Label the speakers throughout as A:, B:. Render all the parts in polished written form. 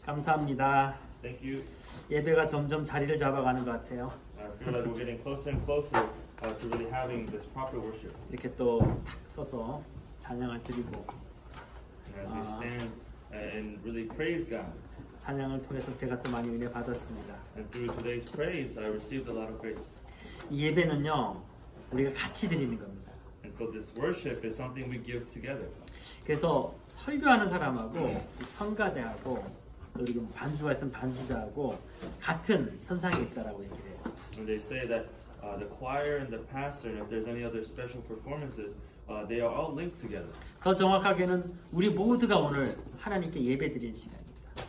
A: 감사합니다.
B: Thank you.
A: 예배가 점점 자리를 잡아가는 것 같아요.
B: I feel like we're getting closer and closer to really having this proper worship.
A: 이렇게 또 탁 서서 찬양을 드리고
B: And as we stand and really praise God.
A: 찬양을 통해서 제가 또 많이 은혜 받았습니다.
B: And through today's praise, I received a lot of grace.
A: 이 예배는요, 우리가 같이 드리는 겁니다.
B: And so this worship is something we give together.
A: 그래서 설교하는 사람하고 성가대하고 또 그리고 반주가 있으면 반주자하고 같은 선상에 있다라고 얘기를 해요.
B: And they say that the choir and the pastor, and if there's any other special performances, they are all linked together.
A: 더 정확하게는 우리 모두가 오늘 하나님께 예배드리는 시간입니다.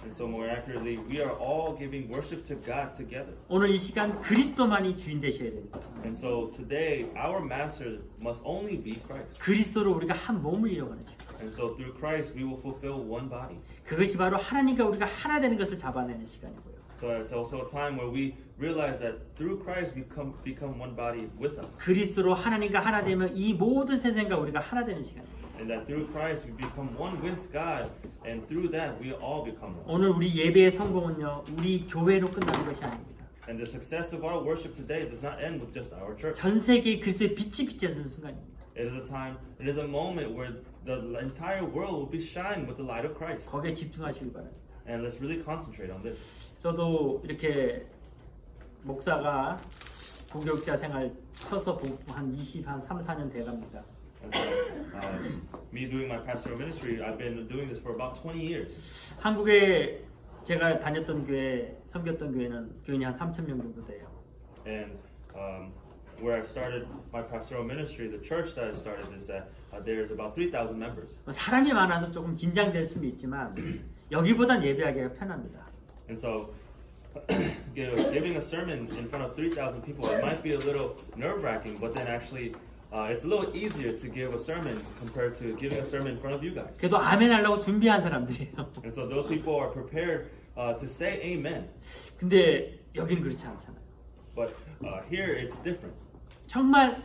B: And so more accurately, we are all giving worship to God together.
A: 오늘 이 시간 그리스도만이 주인 되셔야 됩니다.
B: And so today, our master must only be Christ.
A: 그리스도로 우리가 한 몸을 이루어가는 시간.
B: And so through Christ, we will fulfill one body.
A: 그것이 바로 하나님과 우리가 하나 되는 것을 잡아내는 시간이고요.
B: So it's also a time where we realize that through Christ, we become one body with us.
A: 그리스도로 하나님과 하나 되면 이 모든 세상과 우리가 하나 되는 시간입니다.
B: And that through Christ, we become one with God. And through that, we all become one.
A: 오늘 우리 예배의 성공은요, 우리 교회로 끝나는 것이 아닙니다.
B: And the success of our worship today does not end with just our church.
A: 전 세계에 그리스도의 빛이 비춰지는 순간입니다.
B: It is a time, it is a moment where the entire world will be shining with the light of Christ.
A: 거기에 집중하시기 바랍니다.
B: And let's really concentrate on this.
A: 저도 이렇게 목사가 부교육자 생활 쳐서 한 3, 4년 돼갑니다.
B: And so, me doing my pastoral ministry, I've been doing this for about 20 years.
A: 한국에 제가 다녔던 교회, 섬겼던 교인이 한 3,000명 정도 돼요.
B: And where I started my pastoral ministry, the church that I started is that there's about 3,000 members.
A: 사람이 많아서 조금 긴장될 수는 있지만 여기보단 예배하기가 편합니다.
B: And so giving a sermon in front of 3,000 people, it might be a little nerve-wracking, but then actually it's a little easier to give a sermon compared to giving a sermon in front of you guys.
A: 그래도 아멘 하려고 준비한 사람들이에요.
B: And so those people are prepared to say amen.
A: 근데 여기는 그렇지 않잖아요.
B: But here it's different.
A: 정말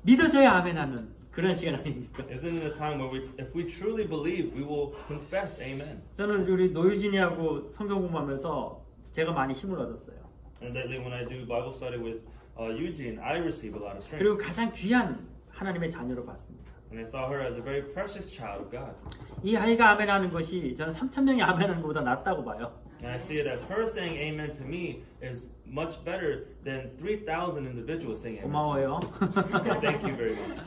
A: 믿어져야 아멘하는 그런 시간 아닙니까?
B: Isn't it a time where if we truly believe, we will confess amen?
A: 저는 우리 노유진이하고 성경 공부하면서 제가 많이 힘을 얻었어요.
B: And lately when I do Bible study with Eugene, I receive a lot of strength.
A: 그리고 가장 귀한 하나님의 자녀로 봤습니다.
B: And I saw her as a very precious child of God.
A: 이 아이가 아멘하는 것이 저는 3,000명이 아멘하는 것보다 낫다고 봐요.
B: And I see it as her saying amen to me is much better than 3,000 individuals saying amen.
A: 고마워요.
B: So thank you very much.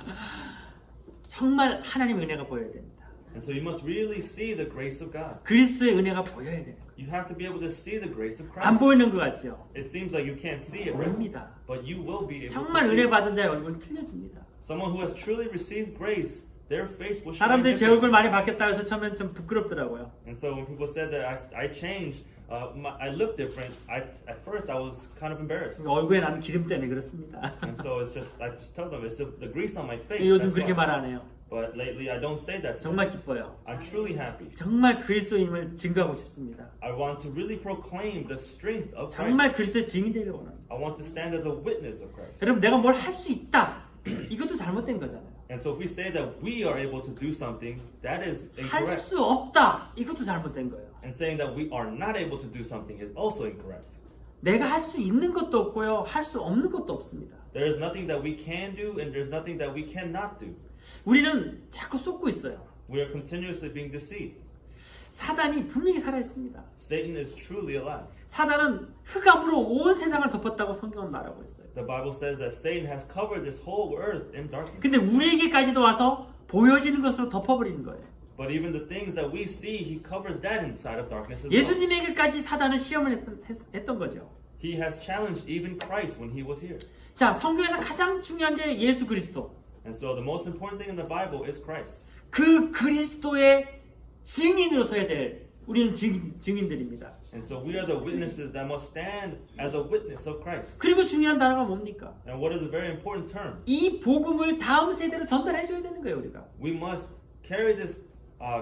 A: 정말 하나님의 은혜가 보여야 됩니다.
B: And so you must really see the grace of God.
A: 그리스도의 은혜가 보여야 돼요.
B: You have to be able to see the grace of
A: 안
B: Christ.
A: 보이는 것 같죠?
B: It seems like you can't see it, right?
A: 보입니다.
B: But you will be able to
A: 정말
B: see
A: 은혜
B: it.
A: 받은 자의 얼굴은 틀려집니다.
B: Someone who has truly received grace, their face will shine
A: 사람들이 제
B: different.
A: 얼굴 많이 바뀌었다고 해서 처음엔 좀 부끄럽더라고요.
B: And so when people said that I changed, I look different. At first I was kind of embarrassed.
A: 얼굴에 나는 기름 때문에 그렇습니다.
B: And so I just tell them it's the grease on my face.
A: 요즘
B: That's
A: 그렇게
B: why.
A: 말 안 해요.
B: But lately I don't say that. To them.
A: 정말 기뻐요.
B: I'm truly happy.
A: 정말 그리스도임을 증거하고 싶습니다.
B: I want to really proclaim the strength of
A: 정말
B: Christ.
A: 그리스도의 증인 되기를 원합니다.
B: I want to stand as a witness of Christ.
A: 여러분 내가 뭘 할 수 있다. 이것도 잘못된 거잖아요.
B: And so if we say that we are able to do something, that is
A: 할
B: incorrect.
A: 수 없다. 이것도 잘못된 거예요.
B: And saying that we are not able to do something is also incorrect.
A: 내가 할 수 있는 것도 없고요. 할 수 없는 것도 없습니다.
B: There is nothing that we can do and there's nothing that we cannot do.
A: 우리는 자꾸 쏟고 있어요.
B: We are continuously being deceived.
A: 사단이 분명히 살아 있습니다.
B: Satan is truly alive.
A: 사단은 흑암으로 온 세상을 덮었다고 성경은 말하고 있어요.
B: The Bible says that Satan has covered this whole earth in darkness.
A: 근데 우리에게까지도 와서 보여지는 것으로 덮어버리는 거예요.
B: But even the things that we see, he covers that inside of darkness as well.
A: 예수님에게까지 사단은 시험을 했던 거죠.
B: He has challenged even Christ when he was here.
A: 자, 성경에서 가장 중요한 게 예수 그리스도.
B: And so the most important thing in the Bible is Christ.
A: 그 그리스도의 증인으로 서야 될 우리는 증인들입니다.
B: And so we are the witnesses that must stand as a witness of Christ.
A: 그리고 중요한 단어가 뭡니까?
B: And what is a very important term?
A: 이 복음을 다음 세대로 전달해 줘야 되는 거예요, 우리가.
B: We must carry this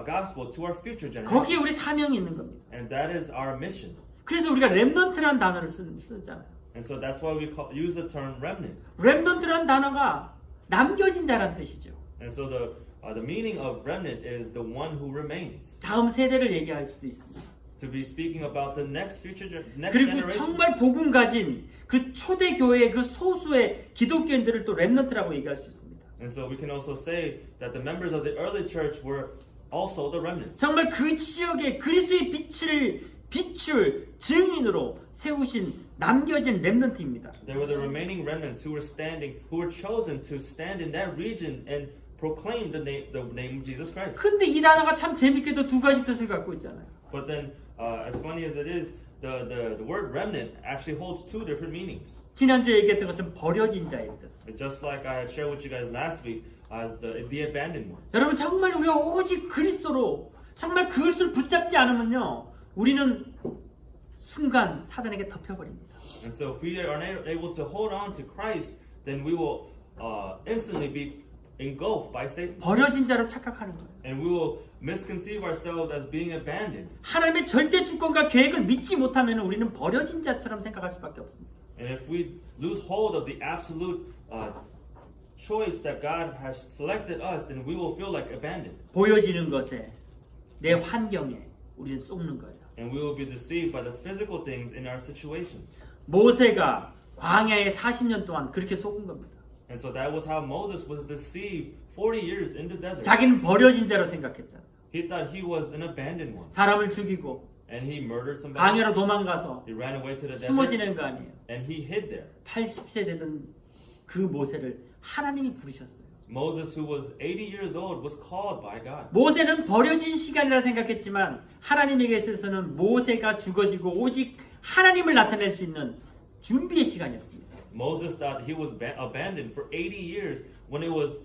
B: gospel to our future generation.
A: 거기에 우리 사명이 있는 겁니다.
B: And that is our mission.
A: 그래서 우리가 렘넌트라는 단어를 쓰잖아요.
B: And so that's why we use the term remnant.
A: 렘넌트라는 단어가 남겨진 자란 뜻이죠.
B: And so the meaning of remnant is the one who remains.
A: 다음 세대를 얘기할 수도 있습니다.
B: to be speaking about the next next
A: 그리고
B: generation.
A: 정말 복음 가진 그 초대 교회의 그 소수의 기독교인들을 또 렘넌트라고 얘기할 수 있습니다.
B: And so we can also say that the members of the early church were also the remnants.
A: 정말 그 지역에 그리스도의 빛을 비출 증인으로 세우신 남겨진 렘넌트입니다.
B: They were the remaining remnants who were chosen to stand in that region and proclaim the name of Jesus Christ.
A: 근데 이 단어가 참 재밌게도 두 가지 뜻을 갖고 있잖아요.
B: But then, as funny as it is, the word remnant actually holds two different meanings.
A: 지난주에 얘기했던 것은 버려진 자의 뜻.
B: Just like I had shared with you guys last week, as the abandoned ones.
A: 여러분 정말 우리가 오직 그리스도로 정말 그것을 붙잡지 않으면요 우리는 순간 사단에게 덮여버립니다.
B: And so if we are not able to hold on to Christ, then we will instantly be engulfed by Satan.
A: 버려진 자로 착각하는 거예요.
B: And we will misconceive ourselves as being abandoned.
A: 하나님의 절대 주권과 계획을 믿지 못하면 우리는 버려진 자처럼 생각할 수밖에 없습니다.
B: And if we lose hold of the absolute choice that God has selected us, then we will feel like abandoned.
A: 보여지는 것에 내 환경에 우리는 속는 거예요.
B: And we will be deceived by the physical things in our situations.
A: 모세가 광야에 40년 동안 그렇게 속은 겁니다.
B: And so that was how Moses was deceived 40 years in the desert.
A: 자기는 버려진 자로 생각했잖아.
B: He thought he was an abandoned one.
A: 사람을 죽이고
B: And he murdered somebody.
A: 광야로 도망가서
B: He ran away to the
A: 숨어
B: desert.
A: 지낸 거 아니에요.
B: And he hid there.
A: 80세 되던 그 모세를 하나님이 부르셨어요.
B: Moses, who was 80 years old, was called by God.
A: 모세는 버려진 시간이라 생각했지만 하나님에게 있어서는 모세가 죽어지고 오직 하나님을 나타낼 수 있는 준비의 시간이었습니다.
B: Moses thought he was abandoned for 80 years when it was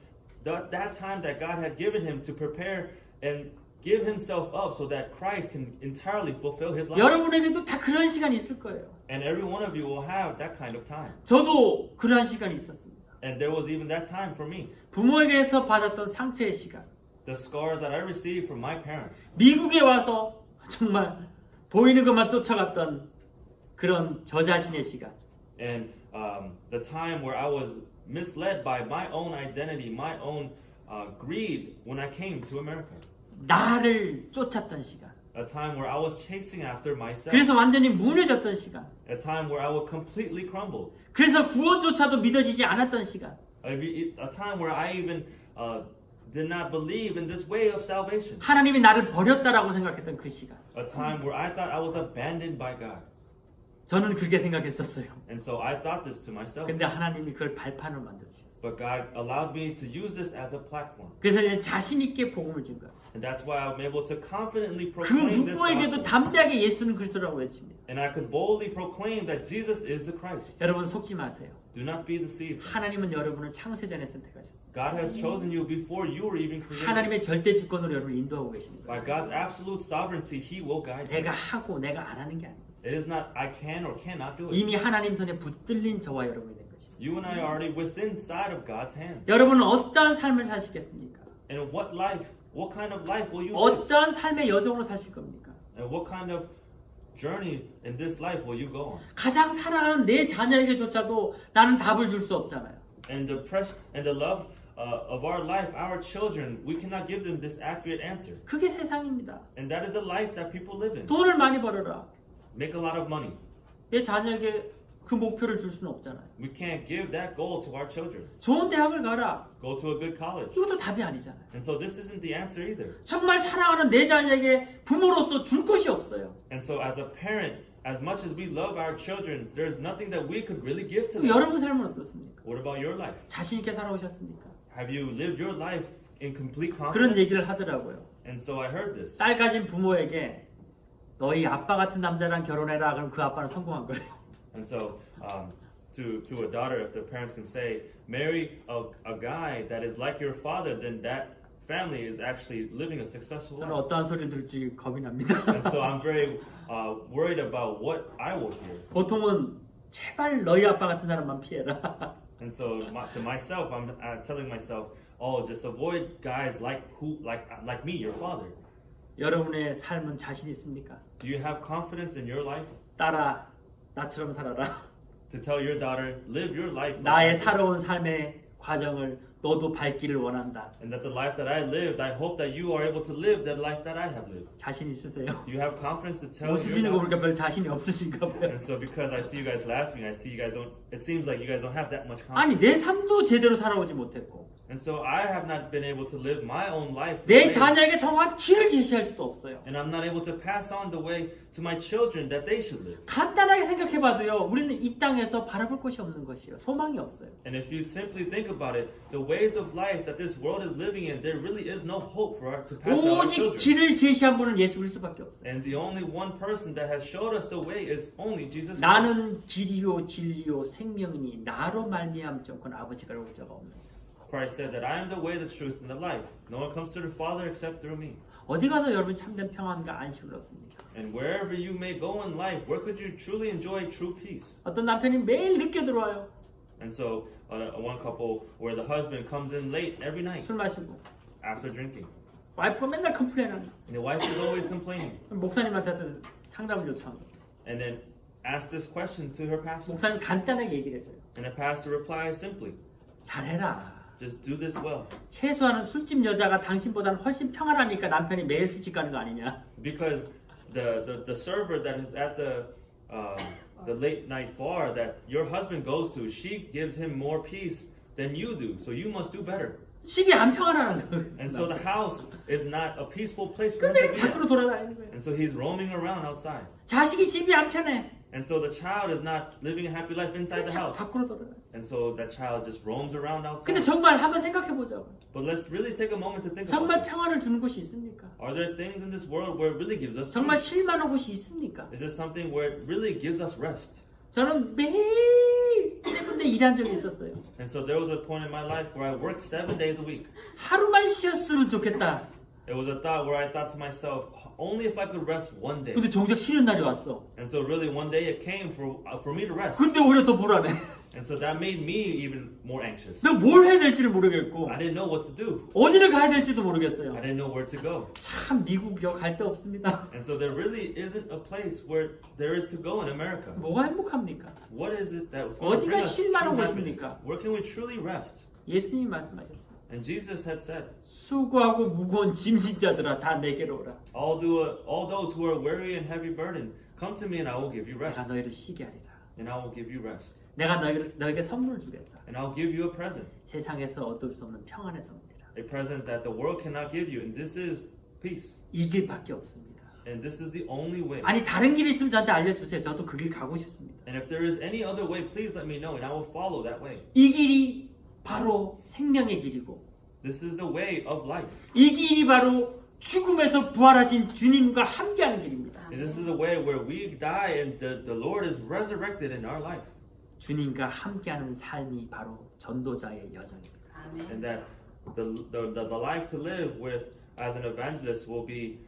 B: that time that God had given him to prepare and give himself up so that Christ can entirely fulfill his life.
A: 여러분에게도 다 그런 시간이 있을 거예요.
B: And every one of you will have that kind of time.
A: 저도 그러한 시간이 있었습니다.
B: And there was even that time for me.
A: 부모에게서 받았던 상처의 시간.
B: The scars that I received from my parents.
A: 미국에 와서 정말 보이는 것만 쫓아갔던 그런 저 자신의 시간.
B: And the time where I was misled by my own identity, my own greed when I came to America.
A: 나를 쫓았던 시간.
B: A time where I was chasing after myself.
A: 그래서 완전히 무너졌던 시간.
B: A time where I would completely crumble.
A: 그래서 구원조차도 믿어지지 않았던 시간.
B: A time where I even did not believe in this way of salvation.
A: 하나님이 나를 버렸다라고 생각했던 그 시간.
B: A time where I thought I was abandoned by God.
A: 저는 그렇게 생각했었어요.
B: And so I thought this to myself.
A: 근데 하나님이 그걸 발판으로 만들어주셨어요.
B: But God allowed me to use this as a platform.
A: 그래서 이제 자신 있게 복음을 준 거예요.
B: And that's why I'm able to confidently
A: 그
B: proclaim this
A: 누구에게도
B: gospel.
A: 담대하게 예수는 그리스도라고 외칩니다.
B: And I could boldly proclaim that Jesus is the Christ.
A: 여러분 속지 마세요.
B: Do not be deceived.
A: 하나님은 여러분을 창세전에 선택하셨습니다.
B: God has chosen you before you were even created.
A: 하나님의 절대 주권으로 여러분을 인도하고 계십니다.
B: By God's absolute sovereignty, He will guide you.
A: 내가 하고 내가 안 하는 게 아닙니다.
B: It is not I can or cannot do it.
A: 이미 하나님 손에 붙들린 저와 여러분이 된 것입니다.
B: You and I are already within sight of God's hands.
A: 여러분은 어떠한 삶을 사시겠습니까?
B: And what kind of life will you live?
A: 어떠한 삶의 여정으로 사실 겁니까?
B: And what kind of journey in this life will you go on?
A: 가장 사랑하는 내 자녀에게조차도 나는 답을 줄 수 없잖아요.
B: And the love of our life, our children, we cannot give them this accurate answer.
A: 그게 세상입니다.
B: And that is a life that people live in.
A: 돈을 많이 벌어라.
B: Make a lot of money.
A: 내 자녀에게 그 목표를 줄 수는 없잖아요.
B: We can't give that goal to our children.
A: 좋은 대학을 가라.
B: Go to a good college.
A: 이것도 답이 아니잖아요.
B: And so this isn't the answer either.
A: 정말 사랑하는 내 자녀에게 부모로서 줄 것이 없어요.
B: And so as a parent, as much as we love our children, there's nothing that we could really give to them.
A: 여러분 삶은 어떻습니까?
B: What about your life?
A: 자신 있게 살아오셨습니까?
B: Have you lived your life in complete
A: 그런
B: confidence?
A: 얘기를 하더라고요.
B: And so I heard this.
A: 딸 가진 부모에게 너희 아빠 같은 남자랑 결혼해라. 그럼 그 아빠는 성공한 거예요.
B: And so to a daughter, if the parents can say, marry a guy that is like your father, then that family is actually living a successful
A: 저는
B: life.
A: 어떠한 소리를 들을지 겁이 납니다.
B: And so I'm very worried about what I will hear.
A: 보통은 제발 너희 아빠 같은 사람만 피해라.
B: And so to myself, I'm telling myself, oh, just avoid guys like me, your father.
A: 여러분의 삶은 자신 있습니까?
B: Do you have confidence in your life
A: 딸아, 나처럼 살아라.
B: to tell your daughter, live your life?
A: 나의 살아온 삶의 과정을 너도 밟기를 원한다.
B: And that the life that I lived, I hope that you are able to live that life that I have lived.
A: 자신 있으세요?
B: Do you have confidence to tell
A: 웃으시는
B: you
A: 거 보니까 별 자신이 없으신가 봐요.
B: And so because I see you guys laughing, I see you guys don't, it seems like you guys don't have that much
A: 아니
B: confidence.
A: 내 삶도 제대로 살아오지 못했고
B: And so I have not been able to live my own life.
A: 내
B: the way-
A: 자녀에게 정확한 길을 제시할 수도 없어요.
B: And I'm not able to pass on the way to my children that they should live.
A: 간단하게 생각해봐도요. 우리는 이 땅에서 바라볼 것이 없는 것이요. 소망이 없어요.
B: And if you simply think about it, the ways of life that this world is living in, there really is no hope for our, to pass on our
A: 오직
B: children.
A: 길을 제시한 분은 예수 그리스도밖에 없어요.
B: And the only one person that has showed us the way is only Jesus Christ.
A: 나는 길이요 진리요 생명이니 나로 말미암지 않고는 아버지가 올 자가 없는.
B: Christ said that I am the way, the truth, and the life. No one comes to the Father except through me.
A: 어디 가서 여러분 참된 평안과 안식을 얻습니까?
B: And wherever you may go in life, where could you truly enjoy true peace?
A: 어떤 남편이 매일 늦게 들어와요.
B: And so, one couple where the husband comes in late every night
A: 술 마시고
B: after drinking,
A: 와이프가 맨날 컴플레인하는.
B: and the wife is always complaining,
A: 목사님한테서 상담을 요청합니다.
B: and then asks this question to her pastor,
A: 목사님 간단하게 얘기를 해줘요.
B: and the pastor replies simply,
A: 잘해라.
B: "Just do this well."
A: 최소한은 술집 여자가 당신보다는 훨씬 평안하니까 남편이 매일 술집 가는 거 아니냐?
B: Because the server that is at the late night bar that your husband goes to, she gives him more peace than you do. So you must do better.
A: 집이 안 평안하는 거예요.
B: And so the house is not a peaceful place for him to
A: 왜
B: be.
A: 밖으로 돌아다니는 거예요?
B: And so he's roaming around outside.
A: 자식이 집이 안 편해.
B: And so the child is not living a happy life inside the house.
A: 밖으로 돌아다녀.
B: And so that child just roams around
A: 근데
B: outside.
A: 정말 한번 생각해 보자고.
B: But let's really take a moment to think
A: 정말
B: about this.
A: 평안을 주는 곳이 있습니까?
B: Are there things in this world where it really gives us
A: 정말
B: peace?
A: 쉴만한 곳이 있습니까?
B: Is this something where it really gives us rest?
A: 저는 매일 세 군데 일한 적이 있었어요.
B: And so there was a point in my life where I worked 7 days a week.
A: 하루만 쉬었으면 좋겠다.
B: It was a thought where I thought to myself, only if I could rest one day.
A: 근데 정작 쉬는 날이 왔어.
B: And so really one day it came for me to rest.
A: 근데 오히려 더 불안해.
B: And so that made me even more anxious.
A: 내가 뭘 해야 될지를 모르겠고
B: I didn't know what to do.
A: 어디를 가야 될지도 모르겠어요.
B: I didn't know where to go.
A: 참 미국이요 갈 데 없습니다.
B: And so there really isn't a place where there is to go in America.
A: 뭐가 행복합니까?
B: What is it that was going to
A: 어디가
B: bring us true
A: 쉴만한
B: happiness?
A: 곳입니까?
B: Where can we truly rest?
A: 예수님이 말씀하셨어요.
B: And Jesus had said,
A: 수고하고 무거운 짐진 자들아 다 내게로 오라.
B: all those who are weary and heavy burdened, come to me and I will give you
A: 내가
B: rest.
A: 너희를 쉬게 하리라.
B: And I will give you rest.
A: 내가 너에게 선물을 주겠다.
B: And I'll give you a present.
A: 세상에서 얻을 수 없는 평안의 선물이라.
B: A present that the world cannot give you. And this is peace.
A: 이 길밖에 없습니다.
B: And this is the only way.
A: 아니 다른 길이 있으면 저한테 알려주세요. 저도 그 길 가고 싶습니다.
B: And if there is any other way, please let me know and I will follow that way.
A: 이 길이 바로 생명의 길이고
B: This is the way of life.
A: 이 길이 바로 죽음에서 부활하신 주님과 함께하는 길입니다.
B: And this is the way where we die and the Lord is resurrected in our life.
A: 주님과 함께하는 삶이 바로 전도자의 여정입니다.
B: And that the life to live with as an evangelist will be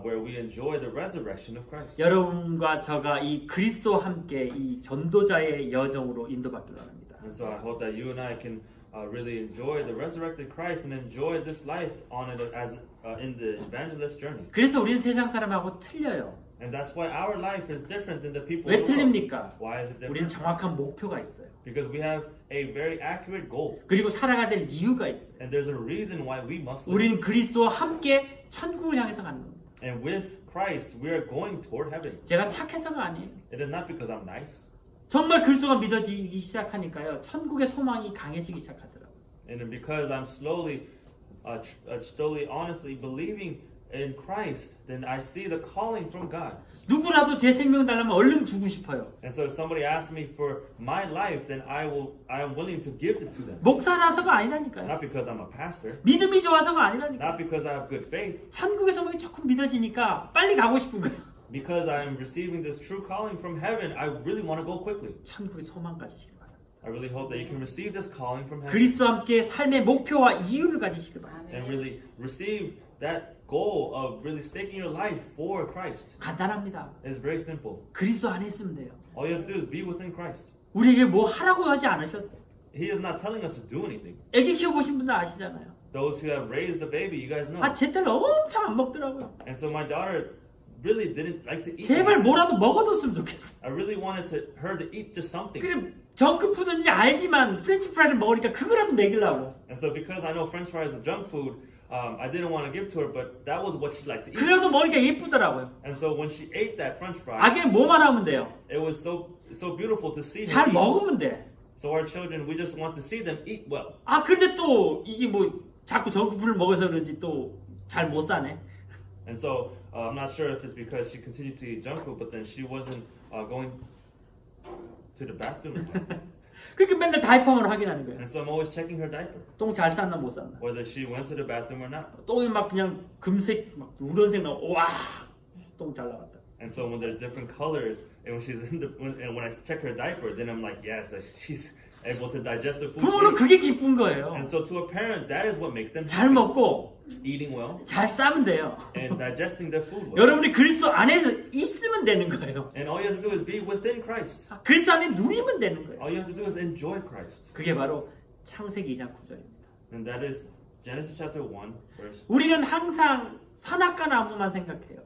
B: where we enjoy the resurrection of Christ.
A: 여러분과 저가 이 그리스도와 함께 이 전도자의 여정으로 인도받기를 원합니다.
B: And so I hope that you and I can really enjoy the resurrected Christ and enjoy this life on it as in the evangelist journey.
A: 그래서 우리는 세상 사람하고 틀려요.
B: And that's why our life is different than the people
A: 왜
B: of the world.
A: 틀립니까?
B: Why is it
A: 우리는
B: different?
A: 정확한 목표가 있어요.
B: Because we have a very accurate goal.
A: 그리고 살아가야 될 이유가 있어요.
B: And there's a reason why we must live.
A: 우리는 그리스도와 함께 천국을 향해서 가는 겁니다.
B: And with Christ, we are going toward heaven.
A: 제가 착해서가 아니에요.
B: It is not because I'm nice.
A: 정말 그리스도가 믿어지기 시작하니까요. 천국의 소망이 강해지기 시작하더라고요.
B: And then because I'm slowly, honestly believing in Christ, then I see the calling from God.
A: 누구라도 제 생명 달라면 얼른 주고 싶어요.
B: And so if somebody asks me for my life, then I am willing to give it to them.
A: 목사라서가 아니라니까요.
B: Not because I'm a pastor,
A: 믿음이 좋아서가 아니라니까요.
B: not because I have good faith,
A: 천국의 소망이 조금 믿어지니까 빨리 가고 싶은 거예요.
B: because I'm receiving this true calling from heaven. I really want to go quickly.
A: 천국의 소망 가지시길 바랍니다.
B: I really hope that you can receive this calling from heaven
A: 그리스도와 함께 삶의 목표와 이유를 가지시길 바랍니다.
B: and really receive that goal of really staking your life for Christ.
A: 간단합니다.
B: It's very simple.
A: 그리스도 안에 있으면 돼요.
B: All you have to do is be within Christ.
A: 우리에게 뭐 하라고 하지 않으셨어요.
B: He is not telling us to do anything.
A: 애기 키워보신 분들 아시잖아요.
B: Those who have raised a baby, you guys know.
A: 제 딸 엄청 안 먹더라고요.
B: And so my daughter really didn't like to eat.
A: 제발 뭐라도 먹어줬으면 좋겠어.
B: I really wanted her to eat just something.
A: 그래 정크푸드인지 알지만 프렌치 프라이를 먹으니까 그거라도 먹이려고.
B: And so because I know French fries are junk food, I didn't want to give to her, but that was what she liked to eat.
A: 그래도 먹으니까 예쁘더라고요.
B: And so when she ate that French fry,
A: 아기는 뭐만 하면 돼요.
B: it was so beautiful to see her
A: 잘
B: eat.
A: 먹으면 돼.
B: So our children, we just want to see them eat well.
A: 아 근데 또 이게 뭐 자꾸 정크푸드를 먹어서 그런지 또 잘 못 사네.
B: And so I'm not sure if it's because she continued to eat junk food, but then she wasn't going to the bathroom.
A: 그렇게 맨날 다이퍼만 확인하는 거예요.
B: And so I'm always checking her diaper,
A: 똥 잘 쌌나 못 쌌나.
B: whether she went to the bathroom or not.
A: 똥이 막 그냥 금색 막 누런색 나고 와, 똥 잘 나왔다.
B: And so when there's different colors, and when she's when I check her diaper, then I'm like, yes, like she's able to digest the food.
A: 부모는 그게 기쁜 거예요.
B: And so to a parent, that is what makes them
A: 잘 먹고
B: eating well
A: 잘 싸면 돼요.
B: and digesting their food well.
A: 여러분이 그리스도 안에서 있으면 되는 거예요.
B: And all you have to do is be within Christ.
A: 그리스도 안에 누리면 되는 거예요.
B: All you have to do is enjoy Christ.
A: 그게 바로 창세기 2장 9절입니다.
B: And that is Genesis chapter 1 verse.
A: 우리는 항상 선악과 나무만 생각해요.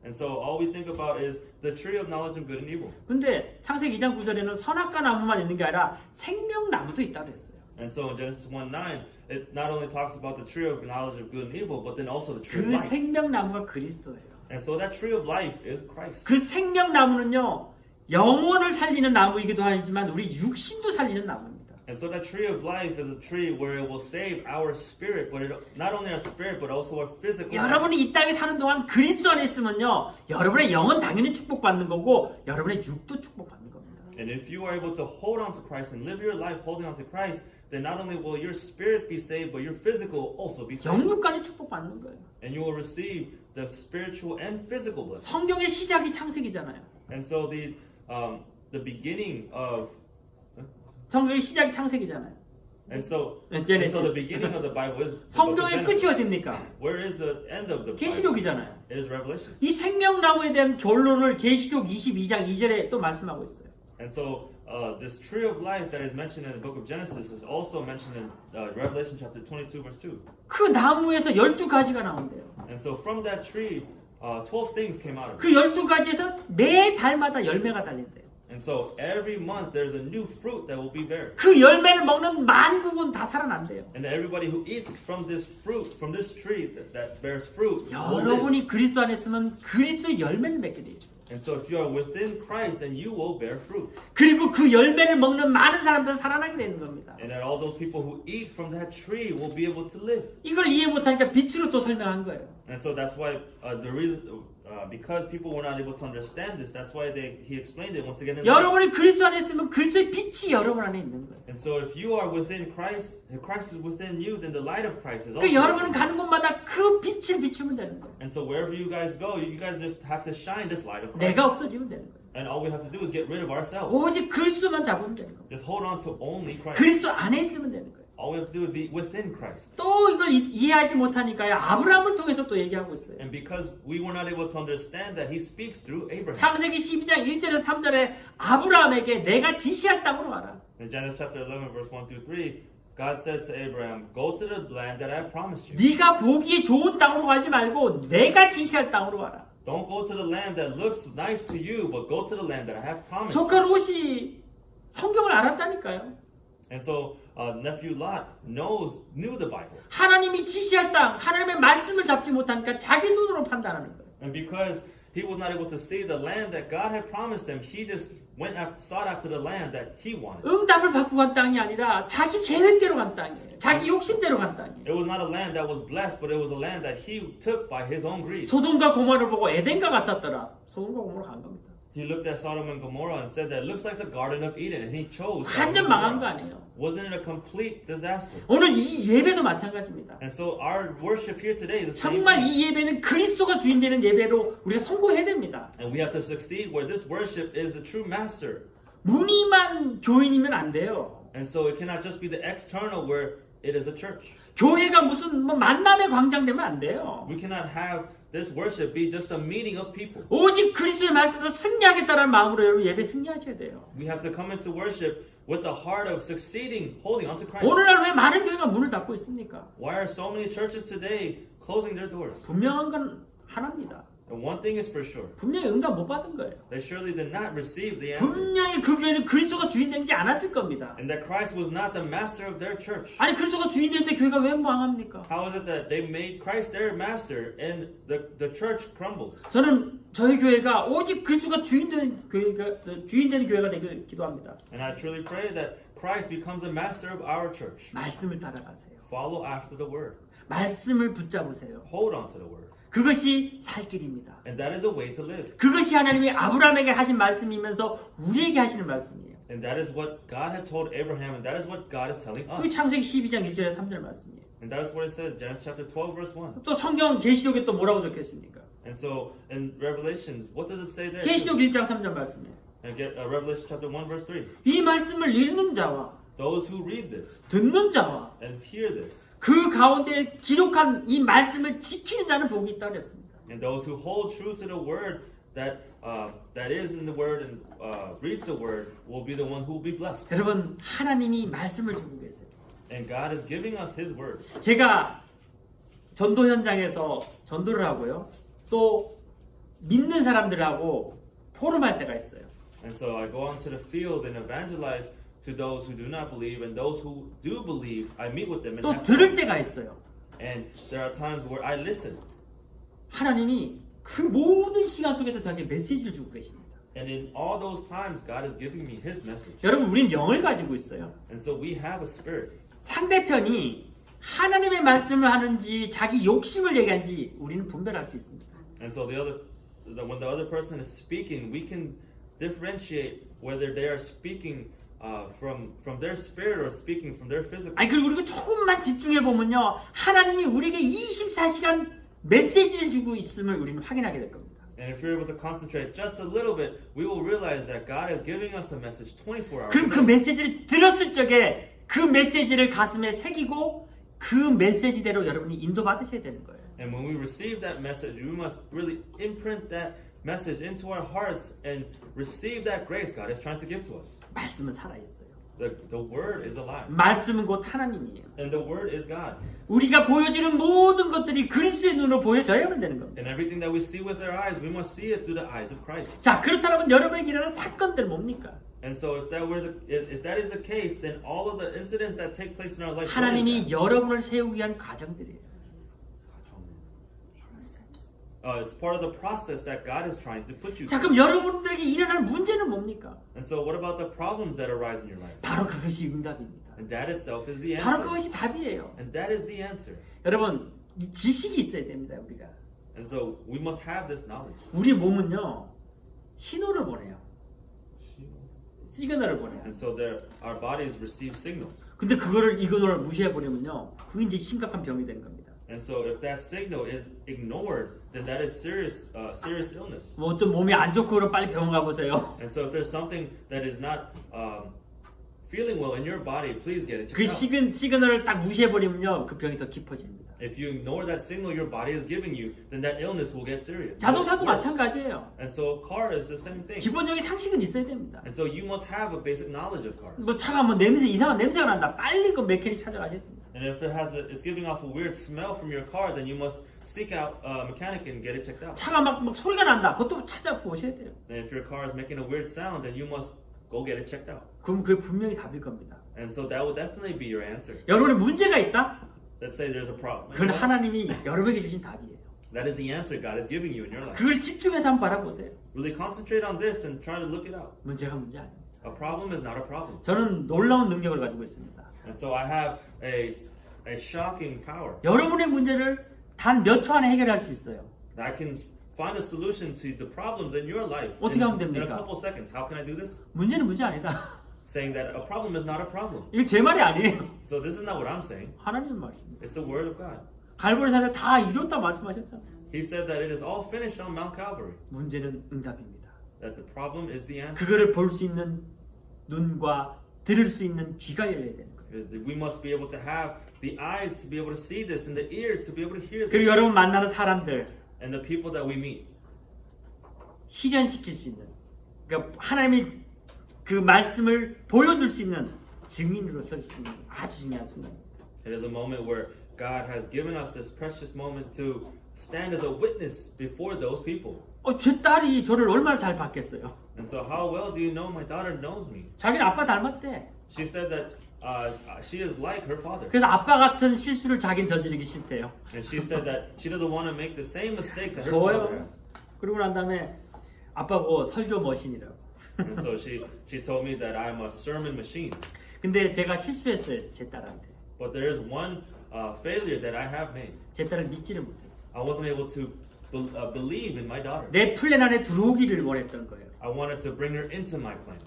B: And so all we think about is the tree of knowledge of good and evil.
A: 근데 창세기 2장 9절에는 선악과 나무만 있는 게 아니라 생명나무도 있다고 했어요.
B: And so in Genesis 1:9, it not only talks about the tree of knowledge of good and evil, but then also the tree of
A: 그
B: life.
A: 생명나무가 그리스도예요.
B: And so that tree of life is Christ.
A: 그 생명나무는요, 영혼을 살리는 나무이기도 하지만 우리 육신도 살리는 나무입니다.
B: And so that tree of life is a tree where it will save our spirit, but it, not only our spirit, but also our physical life.
A: 여러분이 이 땅에 사는 동안 그리스도 안에 있으면요, 여러분의 영은 당연히 축복받는 거고 여러분의 육도 축복받는 겁니다.
B: And if you are able to hold on to Christ and live your life holding on to Christ, then not only will your spirit be saved, but your physical also be saved.
A: 영육간이 축복받는 거예요.
B: And you will receive the spiritual and physical blessing.
A: 성경의 시작이 창세기잖아요.
B: And so the beginning of
A: 성경의 시작이 창세기잖아요.
B: and so
A: Genesis.
B: the beginning of the Bible is the book of
A: 성경의 끝이
B: Genesis.
A: 어딥니까?
B: Where is the end of the Bible?
A: 계시록이잖아요.
B: It is Revelation.
A: 이 생명나무에 대한 결론을 계시록 22장 2절에 또 말씀하고 있어요.
B: And so this tree of life that is mentioned in the book of Genesis is also mentioned in Revelation chapter 22 verse 2.
A: 그 나무에서 12가지가 나온대요.
B: And so from that tree, 12 things came out of it.
A: 그 12가지에서 매 달마다 열매가 달린대요.
B: And so every month there's a new fruit that will be there.
A: 그 열매를 먹는 만국은 다 살아난대요.
B: And everybody who eats from this fruit, from this tree that bears fruit, will live.
A: 여러분이 그리스도 안에 있으면 그리스도의 열매를 맺게 돼 있어요.
B: And so if you are within Christ, then you will bear fruit.
A: 그리고 그 열매를 먹는 많은 사람들은 살아나게 되는 겁니다.
B: And that all those people who eat from that tree will be able to live.
A: 이걸 이해 못하니까 빛으로 또 설명한 거예요.
B: And so that's why the reason, because people were not able to understand this, that's why he explained it once again in the
A: 여러분이 그리스도 안에 있으면 그리스도의 빛이 여러분 안에 있는 거예요.
B: And so if you are within Christ, if Christ is within you, then the light of Christ is also
A: 그러니까 여러분은
B: within you.
A: 가는 곳마다 그 빛을 비추면 되는 거예요.
B: And so wherever you guys go, you guys just have to shine this light of Christ.
A: 내가 없어지면 되는 거예요.
B: And all we have to do is get rid of ourselves.
A: 오직 그리스도만 잡으면 되는 거예요.
B: Just hold on to only Christ.
A: 그리스도 안에 있으면 되는 거예요.
B: All we have to do is be within Christ.
A: 또 이걸 이해하지 못하니까요. 아브라함을 통해서 또 얘기하고 있어요.
B: And because we were not able to understand that, he speaks through Abraham.
A: 창세기 12장 1절에서 3절에 아브라함에게 내가 지시할 땅으로 가라.
B: In Genesis chapter 11, verse 1 through 3, God said to Abraham, "Go to the land that I have promised you.
A: 네가 보기에 좋은 땅으로 가지 말고 내가 지시할 땅으로 가라.
B: Don't go to the land that looks nice to you, but go to the land that I have promised you."
A: 조카 롯이 성경을 알았다니까요.
B: And so nephew Lot knew the Bible.
A: 하나님이 지시할 땅, 하나님의 말씀을 잡지 못하니까 자기 눈으로 판단하는 거예요.
B: And because he was not able to see the land that God had promised him, he just sought after the land that he wanted.
A: 응답을 받고 간 땅이 아니라 자기 계획대로 간 땅이에요. 자기 욕심대로 간 땅이에요.
B: It was not a land that was blessed, but it was a land that he took by his own greed.
A: 소돔과 고모를 보고 에덴과 같았더라. 소돔과 고모로 간 겁니다.
B: He looked at Sodom and Gomorrah and said that it looks like the Garden of Eden, and he chose
A: 완전
B: Sodom and
A: 망한 거
B: Gomorrah.
A: 아니에요.
B: Wasn't it a complete disaster?
A: 오늘 이 예배도 마찬가지입니다.
B: And so our worship here today is the same
A: 정말
B: thing.
A: 이 예배는 그리스도가 주인 되는 예배로 우리가 성공해야 됩니다.
B: And we have to succeed where this worship is the true master.
A: 무늬만 교인이면 안 돼요.
B: And so it cannot just be the external where it is a church.
A: 교회가 무슨 뭐 만남의 광장 되면 안 돼요.
B: We cannot have this worship be just a meeting of people.
A: 오직 그리스도의 말씀으로 승리하겠다는 마음으로 여러분 예배 승리하셔야 돼요.
B: We have to come into worship with the heart of succeeding, holding on to Christ.
A: 오늘날 왜 많은 교회가 문을 닫고 있습니까?
B: Why are so many churches today closing their doors?
A: 분명한 건 하나입니다.
B: And one thing is for sure,
A: 분명히 응답 못 받은 거예요.
B: they surely did not receive the answer.
A: 분명히 그 교회는 그리스도가 주인 되지 않았을 겁니다.
B: And that Christ was not the master of their church.
A: 아니 그리스도가 주인 되는데 교회가 왜 망합니까?
B: How is it that they made Christ their master and the church crumbles?
A: 저는 저희 교회가 오직 그리스도가 주인 되는 교회가 되길 기도합니다.
B: And I truly pray that Christ becomes the master of our church.
A: 말씀을 따라가세요.
B: Follow after the word.
A: 말씀을 붙잡으세요.
B: Hold on to the word.
A: 그것이 살 길입니다.
B: And that is a way to live.
A: 그것이 하나님이 아브라함에게 하신 말씀이면서 우리에게 하시는 말씀이에요.
B: And that is what God had told Abraham, and that is what God is telling
A: 그
B: us.
A: 창세기 12장 1절에 3절 말씀이에요.
B: And that is what it says, Genesis chapter 12, verse 1.
A: 또 성경 계시록에 또 뭐라고 적혀 있습니까?
B: And so in Revelations, what does it say there?
A: 계시록 1장 3절 말씀이에요.
B: And Revelation chapter 1, verse 3.
A: 이 말씀을 읽는 자와
B: Those who read this
A: 듣는 자와
B: and hear this,
A: 그 가운데 기록한 이 말씀을 지키는 자는 복이 있다 그랬습니다.
B: and those who hold true to the word that is in the word and reads the word will be the one who will be blessed.
A: 여러분 하나님이 말씀을 주고 계세요.
B: And God is giving us His word.
A: 제가 전도 현장에서 전도를 하고요. 또 믿는 사람들하고 포럼할 때가 있어요.
B: And so I go onto the field and evangelize to those who do not believe, and those who do believe, I meet with them and
A: 또
B: have
A: 들을 때가 있어요.
B: And there are times where I listen.
A: 하나님이 그 모든 시간 속에서 저에게 메시지를 주고 계십니다.
B: And in all those times, God is giving me His message.
A: 여러분 우리는 영을 가지고 있어요.
B: And so we have a spirit.
A: 상대편이 하나님의 말씀을 하는지 자기 욕심을 얘기하는지 우리는 분별할 수 있습니다.
B: And so when the other person is speaking, we can differentiate whether they are speaking from their spirit or speaking from their physical.
A: 아니 그리고 우리가 조금만 집중해 보면요, 하나님이 우리에게 24시간 메시지를 주고 있음을 우리는 확인하게 될 겁니다.
B: And if you're able to concentrate just a little bit, we will realize that God is giving us a message 24 hours.
A: 그럼 그 메시지를 들었을 적에 그 메시지를 가슴에 새기고 그 메시지대로 여러분이 인도받으셔야 되는 거예요.
B: And when we receive that message, we must really imprint that message into our hearts and receive that grace God is trying to give to us.
A: 말씀은 살아있어요.
B: The word is alive.
A: 말씀은 곧 하나님이에요.
B: And the word is God.
A: 우리가 보여지는 모든 것들이 그리스도의 눈으로 보여져야만 되는 겁니다.
B: And everything that we see with our eyes, we must see it through the eyes of Christ.
A: 자, 그렇다면 여러분에게 일어나는 사건들 뭡니까?
B: And so if that is the case, then all of the incidents that take place in our life,
A: 하나님이 여러분을 세우기 위한 과정들이에요.
B: it's part of the process that God is trying to put you
A: 자,
B: through.
A: 그럼 여러분들에게 일어날 문제는 뭡니까?
B: And so what about the problems that arise in your life?
A: 바로 그것이 응답입니다.
B: And that itself is the
A: 바로
B: answer.
A: 그것이 답이에요.
B: And that is the answer.
A: 여러분, 이 지식이 있어야 됩니다, 우리가.
B: And so we must have this knowledge.
A: 우리 몸은요, 신호를 보내요. 시그널을 보내요.
B: And so our bodies receive signals.
A: 근데 그거를 이거를 무시해 버리면요, 그게 이제 심각한 병이 되는 겁니다.
B: And so if that signal is ignored, then that is serious illness.
A: 뭐 좀 몸이 안 좋고 그럼 빨리 병원 가보세요.
B: And so if there's something that is not feeling well in your body, please get it
A: 그
B: checked out.
A: 시그널을 딱 무시해 버리면요, 그 병이 더 깊어집니다.
B: If you ignore that signal your body is giving you, then that illness will get serious.
A: 자동차도
B: worse.
A: 마찬가지예요.
B: And so a car is the same thing.
A: 기본적인 상식은 있어야 됩니다.
B: And so you must have a basic knowledge of cars.
A: 뭐 차가 뭐 냄새 이상한 냄새가 난다. 빨리 그 메케닉 찾아가셔야 됩니다.
B: And if it's giving off a weird smell from your car, then you must seek out a mechanic and get it checked out.
A: 차가 막 소리가 난다. 그것도 찾아보셔야 돼요.
B: And if your car is making a weird sound, then you must go get it checked out.
A: 그럼 그게 분명히 답일 겁니다.
B: And so that will definitely be your answer.
A: 여러분의 문제가 있다?
B: Let's say there's a problem.
A: 그건 하나님이 여러분에게 주신 답이에요.
B: That is the answer God is giving you in your life.
A: 그걸 집중해서 한번 바라보세요.
B: Really concentrate on this and try to look it out.
A: 문제가 문제 아닙니다.
B: A problem is not a problem.
A: 저는 놀라운 능력을 가지고 있습니다.
B: And so I have a shocking power.
A: 여러분의 문제를 단 몇 초 안에 해결할 수 있어요.
B: I can find a solution to the problems in your life
A: 어떻게 하면
B: in a
A: 됩니까?
B: couple seconds. How can I do this?
A: 문제는 문제 아니다.
B: Saying that a problem is not a problem.
A: 이거 제 말이 아니에요.
B: So this is not what I'm saying.
A: 하나님 말씀입니다.
B: It's the word of God.
A: 갈보리산에 다 이뤘다 말씀하셨잖아요.
B: He said that it is all finished on Mount Calvary.
A: 문제는 응답입니다.
B: That the problem is the answer.
A: 그거를 볼 수 있는 눈과 들을 수 있는 귀가 열려야 되는 거예요.
B: We must be able to have the eyes to be able to see this and the ears to be able to hear
A: 그리고
B: this.
A: 여러분 만나는 사람들
B: And the people that we meet.
A: 실현시킬 수 있는, 그러니까 하나님이 그 말씀을 보여줄 수 있는 증인으로 설 수 있는 아주 중요한 순간입니다.
B: It is a moment where God has given us this precious moment to stand as a witness before those people.
A: 제 딸이 저를 얼마나 잘 봤겠어요.
B: And so how well do you know my daughter knows me?
A: 자기는 아빠 닮았대.
B: She said that she is like her father.
A: 그래서 아빠 같은 실수를 자기는 저지르기 싫대요.
B: And she said that she doesn't want to make the same mistakes that her father
A: 좋아요.
B: has.
A: 그러고 난 다음에 아빠 보고 설교 머신이라고.
B: And so she told me that I'm a sermon machine.
A: 근데 제가 실수했어요, 제 딸한테.
B: But there is one failure that I have made.
A: 제 딸을 믿지를 못했어.
B: I wasn't able to believe in my daughter.
A: 내 플랜 안에 들어오기를 원했던 거예요.
B: I wanted to bring her into my plan.